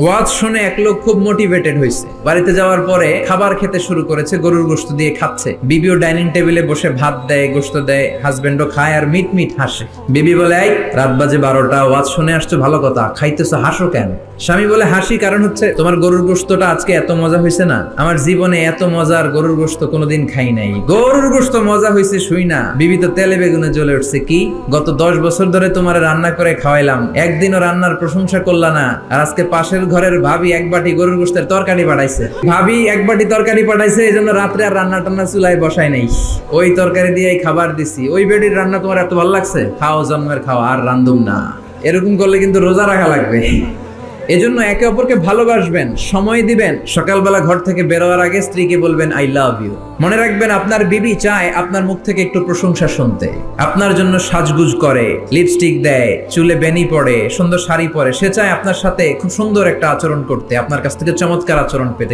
ওয়াজ শুনে এক লোক খুব মোটিভেটেড হয়েছে। বাড়িতে যাওয়ার পরে খাবার খেতে শুরু করেছে, গরুর গোশত দিয়ে খাচ্ছে। বিবিও ডাইনিং টেবিলে বসে ভাত দেয়, গোশত দেয়, হাজবেন্ডও খায় আর মিট মিট হাসে। বিবি বলে, এই রাত বাজে 12টা, ওয়াজ শুনে আসছো ভালো কথা, খাইতেছো, হাসো কেন? স্বামী বলে, হাসি কারণ হচ্ছে তোমার গরুর গোশতটা আজকে এত মজা হয়েছে না, আমার জীবনে এত মজার গরুর গোশত কোনোদিন খাই নাই। গরুর গোশত মজা হয়েছে শুই না, বিবি তো তেলে বেগুনে জ্বলে উঠছে। কি, গত 10 বছর ধরে তোমার রান্না করে খাওয়াইলাম, একদিনও রান্নার প্রশংসা করলা না, আর আজকে পাশের ঘরের ভাবি এক বাটি গরুর গোশতের তরকারি পাঠাইছে। ভাবি এক বাটি তরকারি পাঠাইছে, এই জন্য রাত্রে আর রান্না টান্না চুলায় বসাই নাই, ওই তরকারি দিয়ে খাবার দিছি। ওই বেডির রান্না তোমার এত ভালো লাগছে, খাও জন্মের খাওয়া, আর রান্ধুম না। এরকম করলে কিন্তু রোজা রাখা লাগবে। এজন্য একে অপরকে ভালোবাসবেন, সময় দিবেন। সকালবেলা ঘর থেকে বেরোয়ার আগে স্ত্রীকে বলবেন আই লাভ ইউ। মনে রাখবেন, আপনার বিবি চায় আপনার মুখ থেকে একটু প্রশংসা শুনতে। আপনার জন্য সাজগুজ করে, লিপস্টিক দেয়, চুলে বেনি পড়ে, সুন্দর শাড়ি পরে। সে চায় আপনার সাথে খুব সুন্দর একটা আচরণ করতে, আপনার কাছ থেকে চমৎকার আচরণ পেতে।